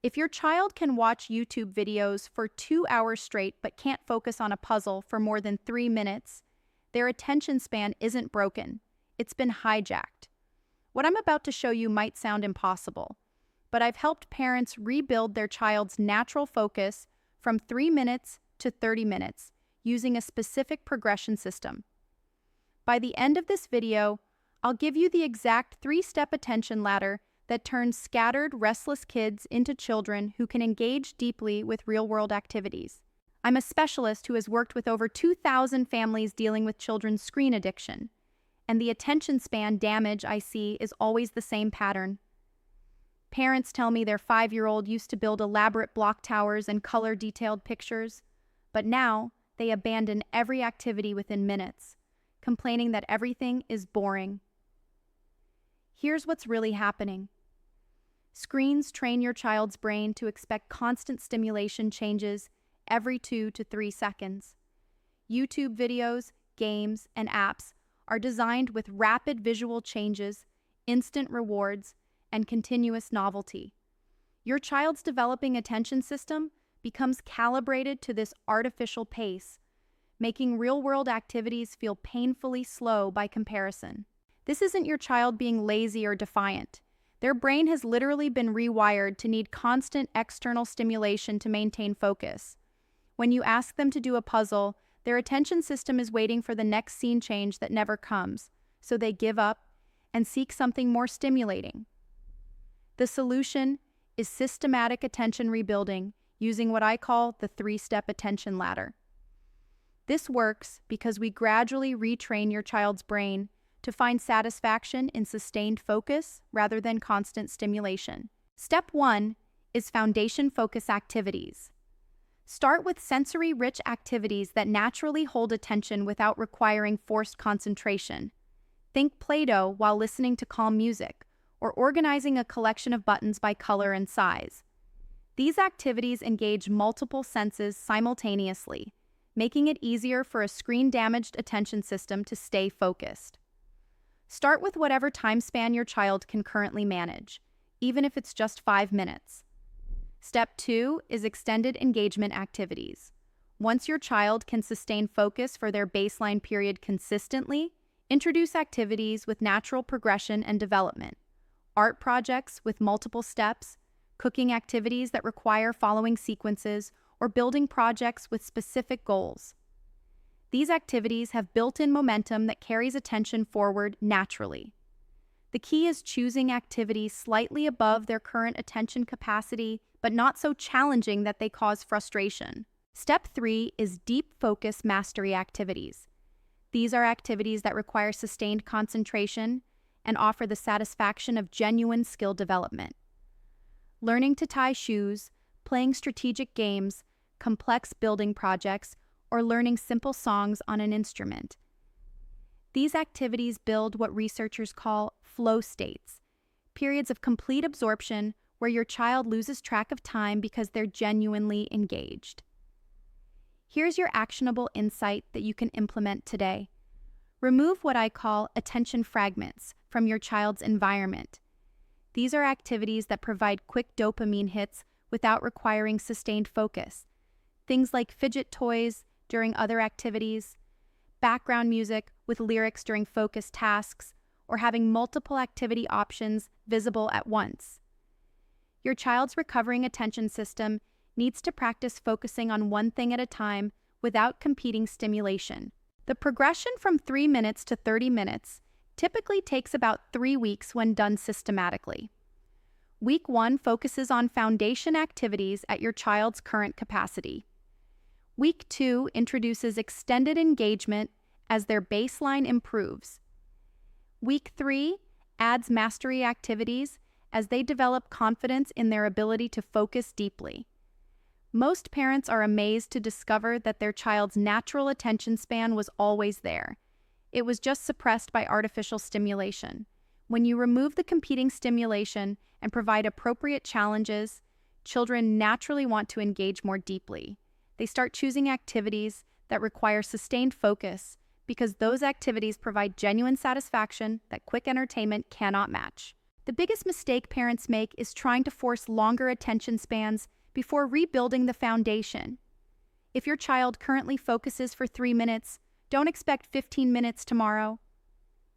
If your child can watch YouTube videos for 2 hours straight but can't focus on a puzzle for more than 3 minutes, their attention span isn't broken. It's been hijacked. What I'm about to show you might sound impossible, but I've helped parents rebuild their child's natural focus from 3 minutes to 30 minutes using a specific progression system. By the end of this video, I'll give you the exact 3-step attention ladder that turns scattered, restless kids into children who can engage deeply with real-world activities. I'm a specialist who has worked with over 2,000 families dealing with children's screen addiction, and the attention span damage I see is always the same pattern. Parents tell me their 5-year-old used to build elaborate block towers and color-detailed pictures, but now they abandon every activity within minutes, complaining that everything is boring. Here's what's really happening. Screens train your child's brain to expect constant stimulation changes every 2 to 3 seconds. YouTube videos, games, and apps are designed with rapid visual changes, instant rewards, and continuous novelty. Your child's developing attention system becomes calibrated to this artificial pace, making real-world activities feel painfully slow by comparison. This isn't your child being lazy or defiant. Their brain has literally been rewired to need constant external stimulation to maintain focus. When you ask them to do a puzzle, their attention system is waiting for the next scene change that never comes, so they give up and seek something more stimulating. The solution is systematic attention rebuilding using what I call the 3-step attention ladder. This works because we gradually retrain your child's brain to find satisfaction in sustained focus rather than constant stimulation. Step 1 is foundation focus activities. Start with sensory-rich activities that naturally hold attention without requiring forced concentration. Think Play-Doh while listening to calm music, or organizing a collection of buttons by color and size. These activities engage multiple senses simultaneously, making it easier for a screen-damaged attention system to stay focused. Start with whatever time span your child can currently manage, even if it's just 5 minutes. Step 2 is extended engagement activities. Once your child can sustain focus for their baseline period consistently, introduce activities with natural progression and development. Art projects with multiple steps, cooking activities that require following sequences, or building projects with specific goals. These activities have built-in momentum that carries attention forward naturally. The key is choosing activities slightly above their current attention capacity, but not so challenging that they cause frustration. Step 3 is deep focus mastery activities. These are activities that require sustained concentration and offer the satisfaction of genuine skill development. Learning to tie shoes, playing strategic games, complex building projects, or learning simple songs on an instrument. These activities build what researchers call flow states, periods of complete absorption where your child loses track of time because they're genuinely engaged. Here's your actionable insight that you can implement today. Remove what I call attention fragments from your child's environment. These are activities that provide quick dopamine hits without requiring sustained focus. Things like fidget toys during other activities, background music with lyrics during focused tasks, or having multiple activity options visible at once. Your child's recovering attention system needs to practice focusing on one thing at a time without competing stimulation. The progression from 3 minutes to 30 minutes typically takes about 3 weeks when done systematically. Week 1 focuses on foundation activities at your child's current capacity. Week 2 introduces extended engagement as their baseline improves. Week 3 adds mastery activities as they develop confidence in their ability to focus deeply. Most parents are amazed to discover that their child's natural attention span was always there. It was just suppressed by artificial stimulation. When you remove the competing stimulation and provide appropriate challenges, children naturally want to engage more deeply. They start choosing activities that require sustained focus because those activities provide genuine satisfaction that quick entertainment cannot match. The biggest mistake parents make is trying to force longer attention spans before rebuilding the foundation. If your child currently focuses for 3 minutes, don't expect 15 minutes tomorrow.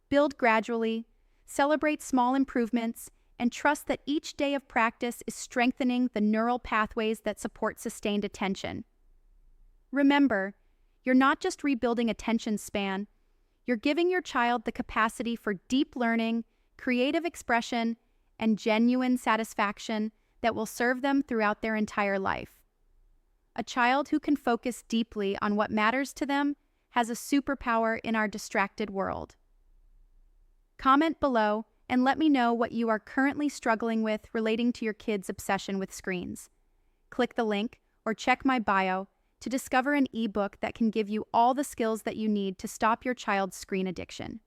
Build gradually, celebrate small improvements, and trust that each day of practice is strengthening the neural pathways that support sustained attention. Remember, you're not just rebuilding attention span, you're giving your child the capacity for deep learning, creative expression, and genuine satisfaction that will serve them throughout their entire life. A child who can focus deeply on what matters to them has a superpower in our distracted world. Comment below and let me know what you are currently struggling with relating to your kids' obsession with screens. Click the link or check my bio to discover an ebook that can give you all the skills that you need to stop your child's screen addiction.